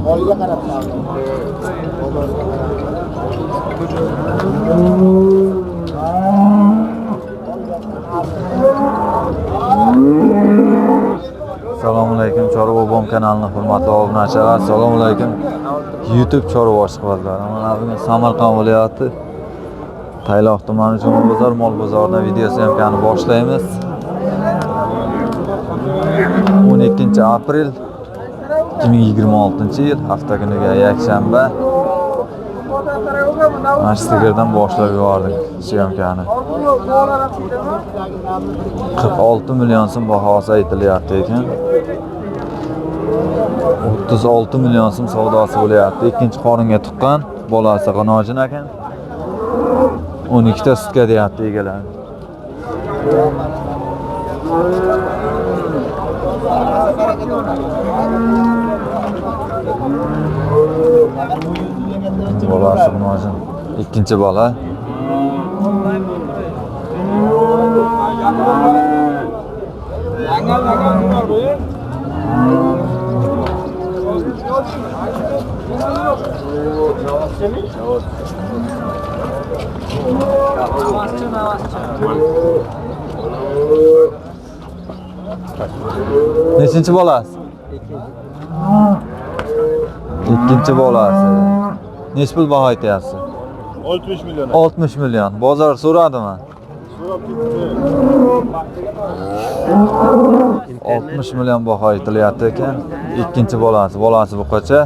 Holiga qarab saldim. Assalomu alaykum Chorva Bom kanalining hurmatli obunachilar. Assalomu alaykum YouTube Chorva boshliqlari. Mana bugun Samarqand viloyati Tayloq tumani Juma bozor mol bozoridan video syomkani boshlaymiz. 12 aprel 2026-yil hafta kuniga yakshanba. Mana shu yerdan boshlab yubordik syomkani. 46 million so'm bahosi aytilyapti ekan. 36 million so'm savdosi bo'lyapti. Ikkinchi qoringa tuqqan, bolasi G'inojin ekan. 12 ta sutga deyapti egalar. Bolasi G'inojin. Ikkinchi bola. Nechinchi bolasi? Ikkinchi bolasi. Nech pul baho aytyapsiz? 60 million. 60 million. Bozor so'radimi? So'rab ketdi. 60 million baho aytilyapti ekan. Ikkinchi bolasi. Bolasi bu qacha?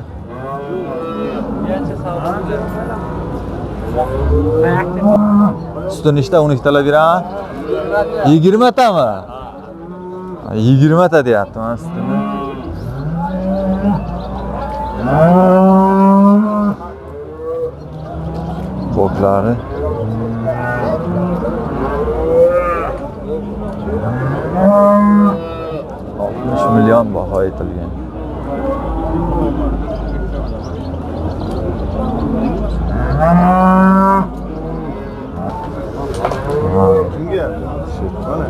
Suti nechta? 12 talab beraman. 20 tami? 20 ta deyapti mana sutini. Boklari. Million baho aytilgan. Kimga? Mana.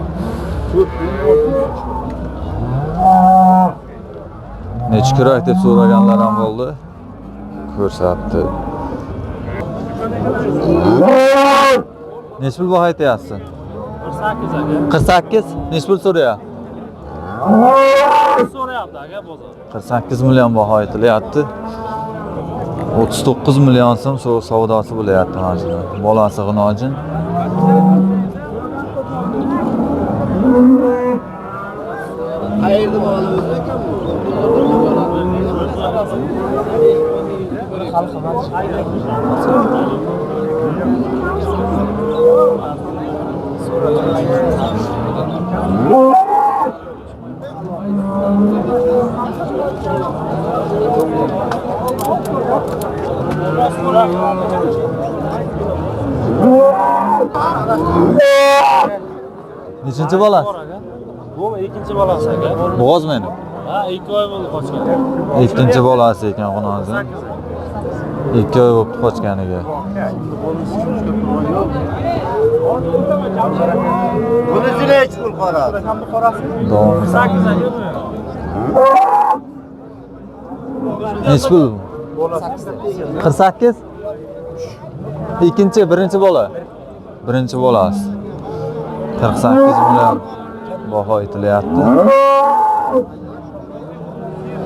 Necha kerak deb so'raganlar ham bo'ldi. Ko'rsatdi. Necha pul baho aytyapsiz? 48 aka. 48? Necha pul so'rayapti? So'rayapti aka bozor. 48 million baho aytilyapti. 39 million so'm savdosi bo'lyapti mana shu. Bolasi G'inojin. Qayerda bola o'zi ekan bu? Nechinchi bola? Bu ikkinchi bolasi aka. Bo'g'oz meni. Ha, 2 oy bo'ldi qochgan. Ikkinchi bolasi ekan G'inojin. 2 oy bo'lib qochganiga. Buni hech pul qarab. Davom. 8 aka bu. Necha pul? 48? Birinchi bola. Birinchi bolasi. 48 million baho aytilyapti.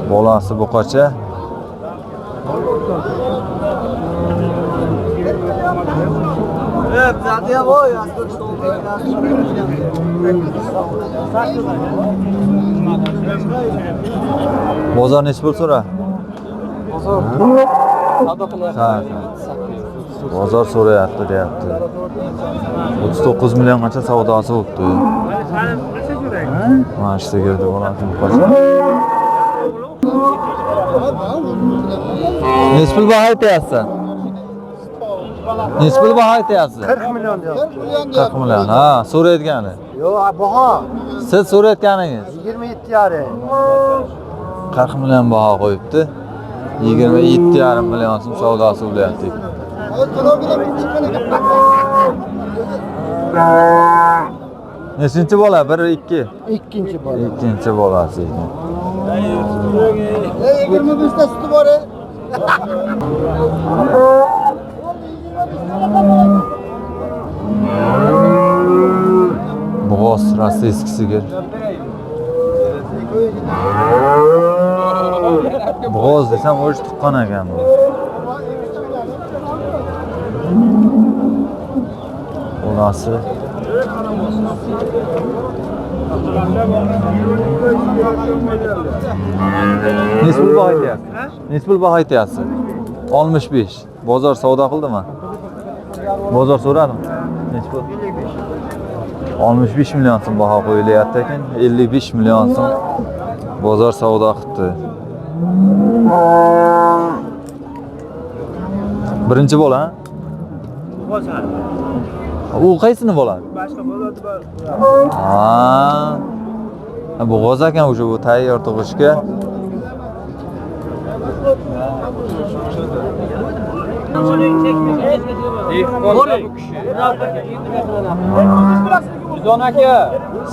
Bolasi buqacha. Bozor necha pul so'ra? Bozor savdo qilyapti. Ha. Bozor so'rayapti deyapti. 39 milliongacha savdosi bo'libdi. Mana shu yerda bolasi buqacha. Necha pul baho aytyapsiz? Necha pul baho aytyapsiz? 40 million deyapti. 40 million. Ha, so'rayotgani. Yo'q, baho. Siz so'rayotganingiz 27,5. 40 million baho qo'yibdi. 27,5 million so'm savdosi bo'lyapti. Nechinchi bola? 1, 2. Ikkinchi bola. Ikkinchi bolasi ekan. 25 ta sütü var. Bo'g'oz rossiyskiy sigir. Bo'g'oz desam o'zi tuqqan ekan bu. Onasi. Nisbul baho aytyapsiz? Nisbul baho aytyapsiz? 65. Bozor savdo qildimi? Bozor so'radim. Nechta? 65 million so'm baho qo'yilyapti ekan, 55 million so'm bozor savdo qildi. Birinchi bola? U qaysini bo'ladi? Boshqa bo'ladi bor. Bu g'oz ekan o'sha bu tayyor tug'ishga.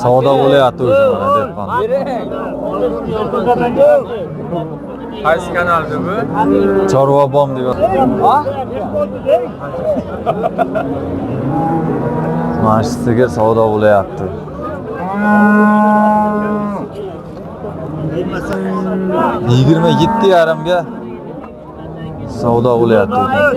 Savdo bo'layapti o'sha mana dehqon. Qaysi kanalda bu? Chorva bom deb. Mana shu sigir savdo bo'layapti. Yigirma 7,5 ga savdo bo'layapti ekan.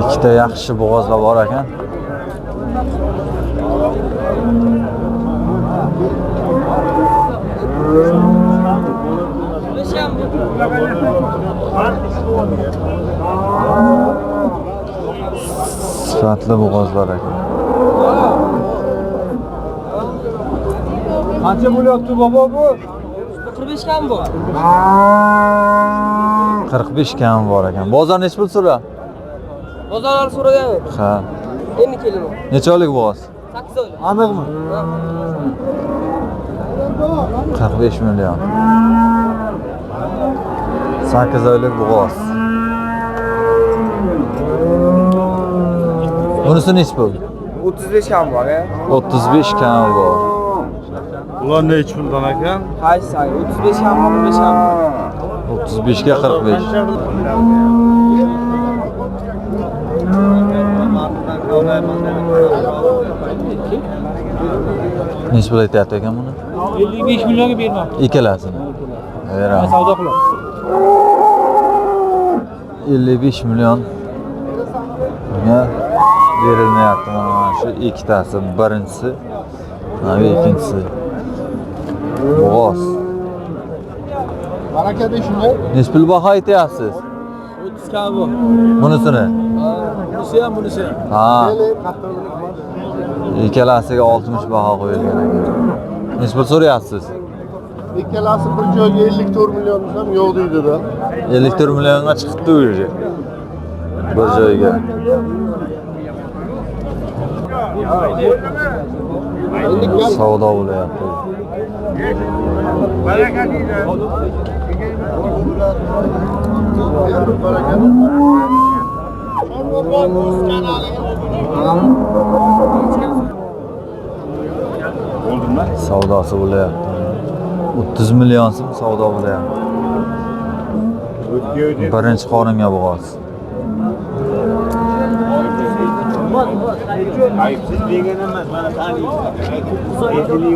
Ikkita yaxshi bo'g'ozlar bor ekan. Sifatli bo'g'ozlar ekan. Qancha bo'lyapti bobo bu? 45 kam bu. 45 kam bor ekan. Bozor nech pul so'ra? Bozorlar so'ragan. Ha. Endi kelin. Necha oylik bo'g'oz? 8 oylik. Aniqmi? 45 million. 8 oylik bo'g'oz. Bunisi nech pul? 35 ham bor, 35 kam bor. Ular nech puldan ekan? Qaysi? 35 ham, 15 ham. 35 ga 45. Nech pul aytyapti ekan buni? 55 millionga bermoqchi. Ikkalasini. Beraman. Savdo qilamiz. 55 million bunga berilmayapti. Mana shu ikkitasi, birinchisi, mana ikkinchisi. Bo'g'oz. Barakada shunday. Nech pul baho aytyapsiz? 30 kam bu. Bunisini? Bunisi ham, bunisi ham. Ha. Ikkalasiga 60 baho qo'yilgan ekan. Nech pul so'rayapsiz? İkkalasi bir joyga 54 million ham yo'q deydi-da. 54 millionga chiqibdi o'zi. Bir joyga. Savdo bo'layapti. Savdosi bo'layapti. 30 million so'm savdo bo'layapti. Birinchi qoringa bo'g'oz. Ayıpsız degan emas, mana tani. Aytili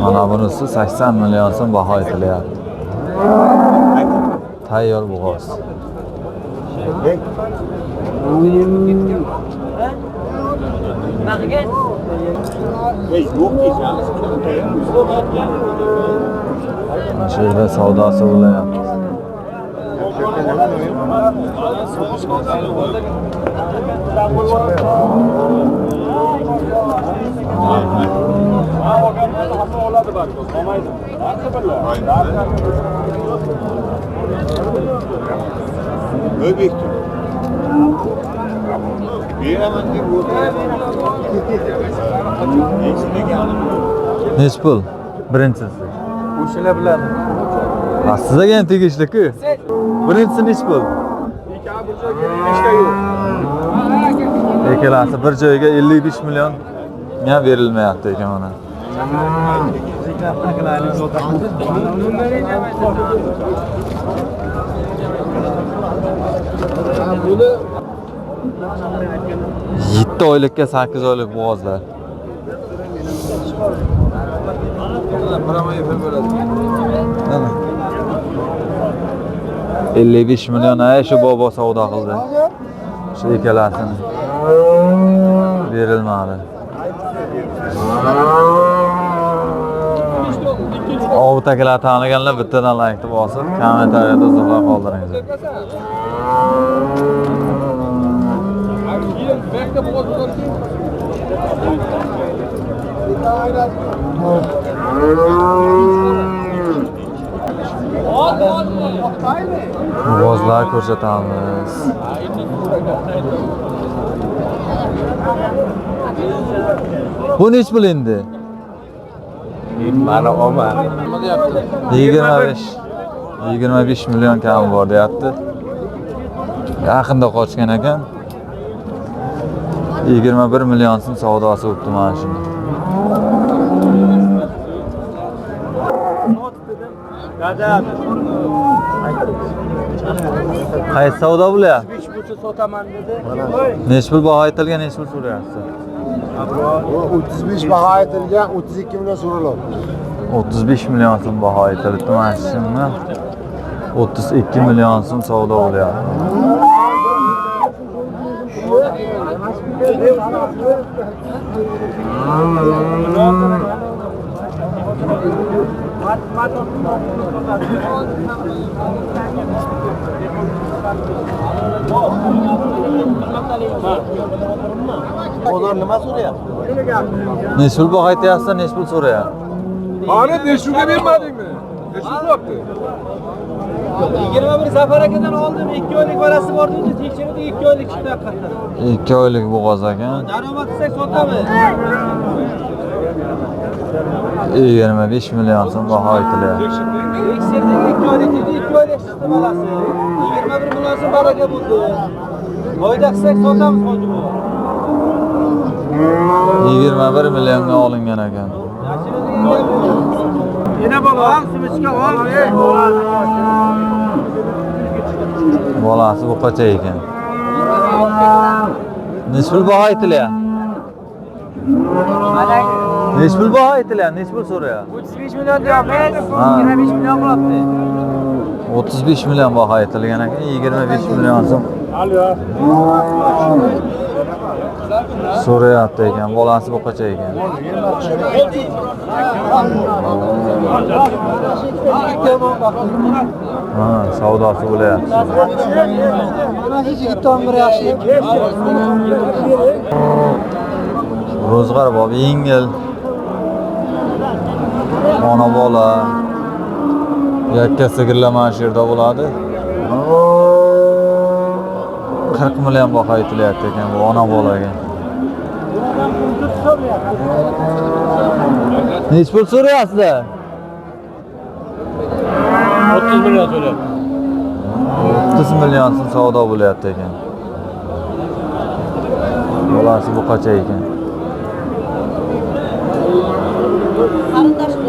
Mana bunisi 80 million so'm baho aytilyapti. Tayyor bo'g'oz. Shu yerda savdosi bo'layapti. Öbektir. Beraman deb Nechi pul? Birinchisi. O'shalar biladi. Ha, sizga ham tegishli-ku. Birinchisi nechi pul? Ikkalasi bir joyga 55 million ham berilmayapti ekan mana. buni 7 oylikka 8 oylik bo'g'ozlar. Mana. 55 million ay shu bobo savdo qildi. Shu ikkalasini berilmadi. Ovtakilar taniganlar bittadan like bosib, kommentariyada izohlar qoldiringlar. Bo'g'ozlar ko'rsatamiz. Bu nech pul endi? Mana oma. 25 million kam bor deyapti. Yaqinda qochgan ekan. 21 million so'm savdosi o'tdi mana shuni. Qaysi savdo bo'lyapti? 5 sotaman dedi. Nech pul baho aytilgan, nech pul so'rayapsiz? 35 baho aytilgan 32 million so'raladi. 35 million so'm baho aytildi mana shuni. 32 million so'm savdo bo'lyapti. Bozor nima so'rayapti? Nech pul baho aytyapsiz, nech pul so'rayapti? Hani Neşru'ya vermedin mi? Neşru baktı. 21 Zafar akadan oldim. 2 oylik varası bor dedi. Tekshirdi 2 oylik chiqdi haqiqatan. 2 oylik bo'g'oz ekan. Daromad qilsak sotamiz. 25 million so'm baho aytilyapti. Tekshirdik 2 oylik dedi. 2 oylik chiqdi balasi. 21 million so'm baraka bo'ldi. Oyda qilsak sotamiz hoji bu. 21 millionga olingan ekan. Yana bola, sumishga ol. Bolasi bu qancha ekan? Nech pul baho aytilyapti? Nech pul baho aytilyapti? Nech pul so'rayapti? 35 million deyapmiz. Ha. 25 million bo'libdi. 35 million baho aytilgan ekan, 25 million so'm. So'rayapti ekan, bolasi bu qancha ekan? Ha, savdosi bo'lyapti. Ro'zg'or bor, yengil. Ona bola. Yakka sigirlar mana shu yerda bo'ladi. 40 million baho aytilyapti ekan bu ona bolaga. Nech pul so'rayapsizlar? 30 million so'rayapti. 30 million so'm savdo bo'lyapti ekan. Bolasi bu qancha ekan? Qarindoshlar.